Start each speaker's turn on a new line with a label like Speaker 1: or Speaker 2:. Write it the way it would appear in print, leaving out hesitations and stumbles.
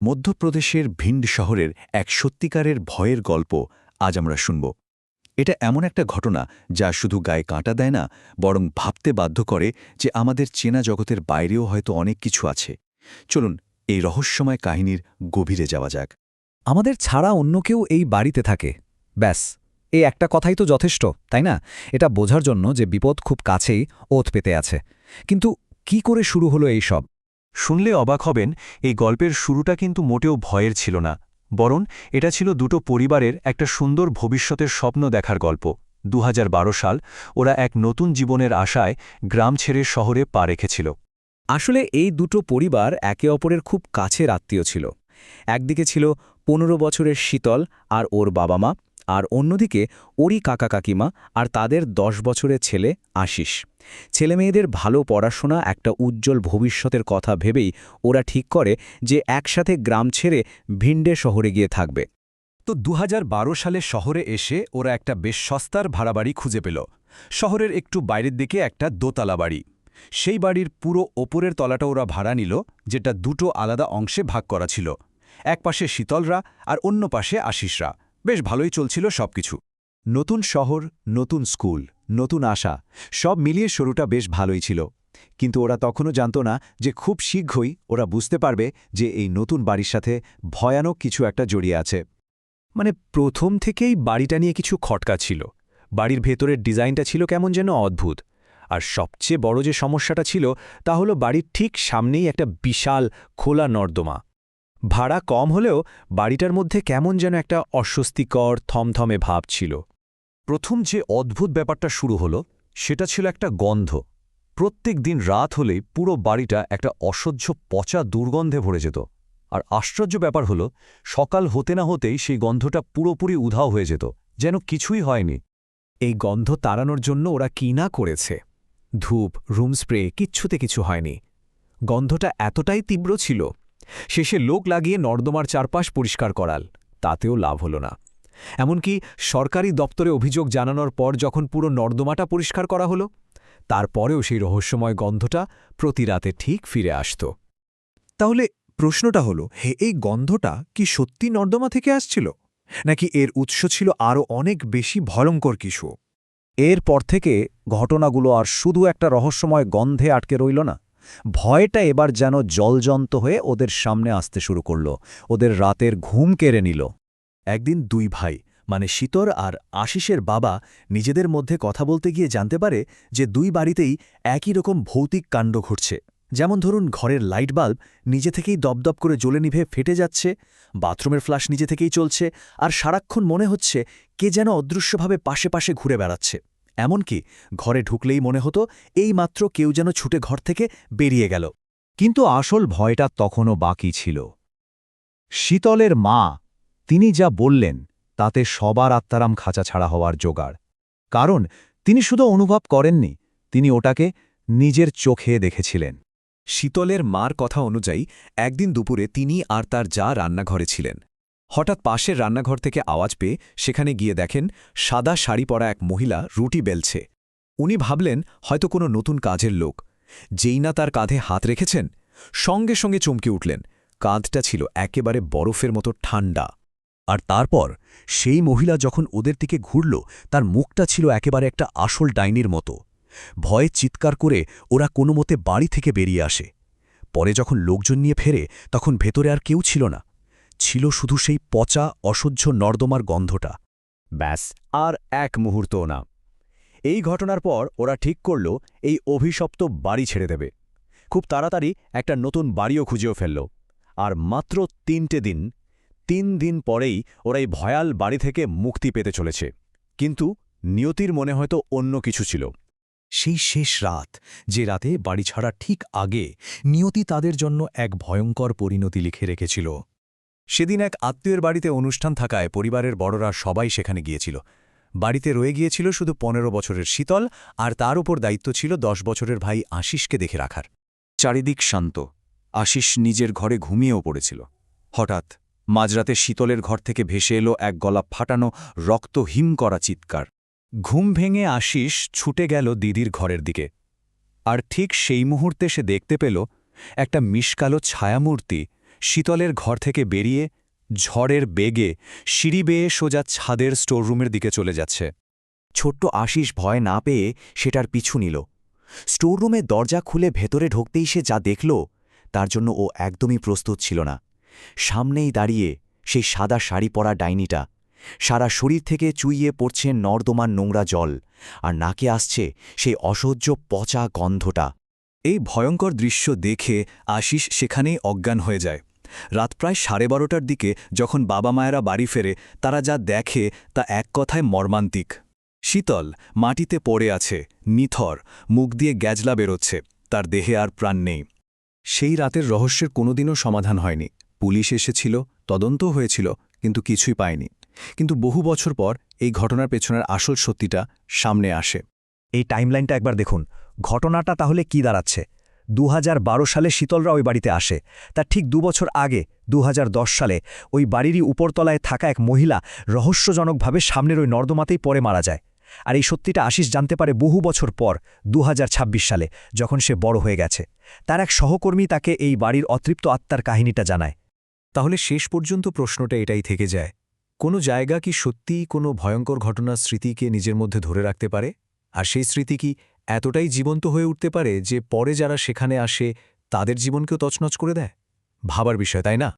Speaker 1: মধ্যপ্রদেশের ভিন্ড শহরের এক সত্যিকারের ভয়ের গল্প আজ আমরা শুনব। এটা এমন একটা ঘটনা যা শুধু গায়ে কাঁটা দেয় না, বরং ভাবতে বাধ্য করে যে আমাদের চেনা জগতের বাইরেও হয়তো অনেক কিছু আছে। চলুন এই রহস্যময় কাহিনীর গভীরে যাওয়া যাক।
Speaker 2: আমাদের ছাড়া অন্য কেউ এই বাড়িতে থাকে, ব্যাস, এই একটা কথাই তো যথেষ্ট, তাই না? এটা বোঝার জন্য যে বিপদ খুব কাছেই ওত পেতে আছে। কিন্তু কি করে শুরু হলো এই সব?
Speaker 3: শুনলে অবাক হবেন, এই গল্পের শুরুটা কিন্তু মোটেও ভয়ের ছিল না, বরং এটা ছিল দুটো পরিবারের একটা সুন্দর ভবিষ্যতের স্বপ্ন দেখার গল্প। ২০১২ সাল ওরা এক নতুন জীবনের আশায় গ্রাম ছেড়ে শহরে পা রেখেছিল।
Speaker 2: আসলে এই দুটো পরিবার একে অপরের খুব কাছের আত্মীয় ছিল। একদিকে ছিল ১৫ বছরের শীতল আর ওর বাবা মা, আর অন্যদিকে ওরই কাকা কাকিমা আর তাদের ১০ বছরের ছেলে আশিস। ছেলেমেয়েদের ভালো পড়াশোনা, একটা উজ্জ্বল ভবিষ্যতের কথা ভেবেই ওরা ঠিক করে যে একসাথে গ্রাম ছেড়ে ভিন্ডে শহরে গিয়ে থাকবে।
Speaker 4: তো ২০১২ সালে শহরে এসে ওরা একটা বেশ সস্তার ভাড়া বাড়ি খুঁজে পেল। শহরের একটু বাইরের দিকে একটা দোতলা বাড়ি। সেই বাড়ির পুরো ওপরের তলাটা ওরা ভাড়া নিল, যেটা দুটো আলাদা অংশে ভাগ করা ছিল। এক পাশে শীতলরা আর অন্য পাশে আশিসরা। বেশ ভালোই চলছিল সবকিছু। নতুন শহর, নতুন স্কুল, নতুন আশা, সব মিলিয়ে শুরুটা বেশ ভালোই ছিল। কিন্তু ওরা তখনও জানত না যে খুব শীঘ্রই ওরা বুঝতে পারবে যে এই নতুন বাড়ির সাথে ভয়ানক কিছু একটা জড়িয়ে আছে। মানে প্রথম থেকেই বাড়িটা নিয়ে কিছু খটকা ছিল। বাড়ির ভেতরের ডিজাইনটা ছিল কেমন যেন অদ্ভুত। আর সবচেয়ে বড় যে সমস্যাটা ছিল তা হলো বাড়ির ঠিক সামনেই একটা বিশাল খোলা নর্দমা। ভাড়া কম হলেও বাড়িটার মধ্যে কেমন যেন একটা অস্বস্তিকর থমথমে ভাব ছিল। প্রথম যে অদ্ভুত ব্যাপারটা শুরু হলো সেটা ছিল একটা গন্ধ। প্রত্যেক দিন রাত হলেই পুরো বাড়িটা একটা অসহ্য পচা দুর্গন্ধে ভরে যেত। আর আশ্চর্য ব্যাপার হলো, সকাল হতে না হতেই সেই গন্ধটা পুরোপুরি উধাও হয়ে যেত, যেন কিছুই হয়নি।
Speaker 2: এই গন্ধ তাড়ানোর জন্য ওরা কি না করেছে, ধূপ, রুম স্প্রে, কিচ্ছুতে কিছু হয়নি। গন্ধটা এতটাই তীব্র ছিল, শেষে লোক লাগিয়ে নর্দমার চারপাশ পরিষ্কার করাল, তাতেও লাভ হলো না। এমনকি সরকারি দপ্তরে অভিযোগ জানানোর পর যখন পুরো নর্দমাটা পরিষ্কার করা হলো, তারপরেও সেই রহস্যময় গন্ধটা প্রতি রাতে ঠিক ফিরে আসত।
Speaker 5: তাহলে প্রশ্নটা হলো, এই গন্ধটা কি সত্যি নর্দমা থেকে আসছিল, নাকি এর উৎস ছিল আরও অনেক বেশি ভয়ঙ্কর কিছু?
Speaker 2: এরপর থেকে ঘটনাগুলো আর শুধু একটা রহস্যময় গন্ধে আটকে রইল না, ভয়টা এবার যেন জলজন্ত হয়ে ওদের সামনে আসতে শুরু করল, ওদের রাতের ঘুম কেড়ে নিল।
Speaker 1: একদিন দুই ভাই মানে শীতল আর আশিসের বাবা নিজেদের মধ্যে কথা বলতে গিয়ে জানতে পারে যে দুই বাড়িতেই একই রকম ভৌতিক কাণ্ড ঘটছে। যেমন ধরুন, ঘরের লাইট বাল্ব নিজে থেকেই দপদপ করে জ্বলে নিভে ফেটে যাচ্ছে, বাথরুমের ফ্লাশ নিজে থেকেই চলছে, আর সারাক্ষণ মনে হচ্ছে কে যেন অদৃশ্যভাবে পাশে পাশে ঘুরে বেড়াচ্ছে। এমনকি ঘরে ঢুকলেই মনে হতো এইমাত্র কেউ যেন ছুটে ঘর থেকে বেরিয়ে গেল।
Speaker 2: কিন্তু আসল ভয়টা তখনও বাকি ছিল। শীতলের মা, তিনি যা বললেন তাতে সবার আত্মারাম খাঁচা ছাড়া হওয়ার জোগাড়। কারণ তিনি শুধু অনুভব করেননি, তিনি ওটাকে নিজের চোখে দেখেছিলেন।
Speaker 4: শীতলের মার কথা অনুযায়ী একদিন দুপুরে তিনি আর তার যা রান্নাঘরে ছিলেন। হঠাৎ পাশের রান্নাঘর থেকে আওয়াজ পেয়ে সেখানে গিয়ে দেখেন সাদা শাড়ি পরা এক মহিলা রুটি বেলছে। উনি ভাবলেন হয়তো কোনো নতুন কাজের লোক। যেই না তার কাঁধে হাত রেখেছেন, সঙ্গে সঙ্গে চমকে উঠলেন। কাঁধটা ছিল একেবারে বরফের মতো ঠান্ডা।
Speaker 1: আর তারপর সেই মহিলা যখন ওদের দিকে ঘুরল, তার মুখটা ছিল একেবারে একটা আসল ডাইনির মতো। ভয়ে চিৎকার করে ওরা কোনো মতে বাড়ি থেকে বেরিয়ে আসে। পরে যখন লোকজন নিয়ে ফেরে, তখন ভেতরে আর কেউ ছিল না, ছিল শুধু সেই পচা অসহ্য নর্দমার গন্ধটা।
Speaker 4: ব্যাস, আর এক মুহূর্তও না। এই ঘটনার পর ওরা ঠিক করল এই অভিশপ্ত বাড়ি ছেড়ে দেবে। খুব তাড়াতাড়ি একটা নতুন বাড়িও খুঁজেও ফেলল। আর মাত্র ৩ দিন পরেই ওরা এই ভয়াল বাড়ি থেকে মুক্তি পেতে চলেছে। কিন্তু নিয়তির মনে হয়তো অন্য কিছু ছিল।
Speaker 5: সেই শেষ রাত, যে রাতে বাড়ি ছাড়া ঠিক আগে নিয়তি তাদের জন্য এক ভয়ঙ্কর পরিণতি লিখে রেখেছিল।
Speaker 4: সেদিন এক আত্মীয়ের বাড়িতে অনুষ্ঠান থাকায় পরিবারের বড়রা সবাই সেখানে গিয়েছিল। বাড়িতে রয়ে গিয়েছিল শুধু ১৫ বছরের শীতল, আর তার উপর দায়িত্ব ছিল ১০ বছরের ভাই আশিসকে দেখে রাখার।
Speaker 1: চারিদিক শান্ত, আশিস নিজের ঘরে ঘুমিয়েও পড়েছিল। হঠাৎ মাঝরাতে শীতলের ঘর থেকে ভেসে এলো এক গলা ফাটানো, রক্তহিম করা চিৎকার।
Speaker 4: ঘুম ভেঙে আশিস ছুটে গেল দিদির ঘরের দিকে। আর ঠিক সেই মুহূর্তে সে দেখতে পেল একটা মিশকালো ছায়ামূর্তি শীতলের ঘর থেকে বেরিয়ে ঝড়ের বেগে সিঁড়ি বেয়ে সোজা ছাদের স্টোররুমের দিকে চলে যাচ্ছে।
Speaker 6: ছোট্ট আশিস ভয় না পেয়ে সেটার পিছু নিল। স্টোররুমের দরজা খুলে ভেতরে ঢুকতেই সে যা দেখল তার জন্য ও একদমই প্রস্তুত ছিল না। সামনেই দাঁড়িয়ে সেই সাদা শাড়ি পরা ডাইনিটা, সারা শরীর থেকে চুইয়ে পড়ছে নর্দমার নোংরা জল, আর নাকে আসছে সেই অসহ্য পচা গন্ধটা।
Speaker 4: এই ভয়ঙ্কর দৃশ্য দেখে আশিস সেখানেই অজ্ঞান হয়ে যায়। রাত প্রায় 12:30টার দিকে যখন বাবা মায়েরা বাড়ি ফেরে, তারা যা দেখে তা এক কথায় মর্মান্তিক। শীতল মাটিতে পড়ে আছে, নিথর, মুখ দিয়ে গ্যাজলা বেরোচ্ছে, তার দেহে আর প্রাণ নেই। সেই রাতের রহস্যের কোনোদিনও সমাধান হয়নি। পুলিশ এসেছিল, তদন্তও হয়েছিল, কিন্তু কিছুই পায়নি। কিন্তু বহু বছর পর এই ঘটনার পেছনের আসল সত্যিটা সামনে আসে।
Speaker 2: এই টাইমলাইনটা একবার দেখুন, ঘটনাটা তাহলে কি দাঁড়াচ্ছে? 2012 সালে শীতলরা ওই বাড়িতে আসে। তার ঠিক 2 বছর আগে 2010 সালে ওই বাড়িরই উপরতলায় থাকা এক মহিলা রহস্যজনকভাবে সামনের ওই নর্দমাতেই পড়ে মারা যায়। আর এই সত্যিটা আশিস জানতে পারে বহু বছর পর, 2026 সালে, যখন সে বড় হয়ে গেছে। তার এক সহকর্মী তাকে এই বাড়ির অতৃপ্ত আত্মার কাহিনীটা জানায়।
Speaker 4: তাহলে শেষ পর্যন্ত প্রশ্নটা এটাই থেকে যায়, কোনো জায়গা কি সত্যিই কোনো ভয়ঙ্কর ঘটনার স্মৃতিকে নিজের মধ্যে ধরে রাখতে পারে? আর সেই স্মৃতি কি এতটাই জীবন্ত হয়ে উঠতে পারে যে পরে যারা সেখানে আসে তাদের জীবনকেও তছনছ করে দেয়? ভাবার বিষয়, তাই না?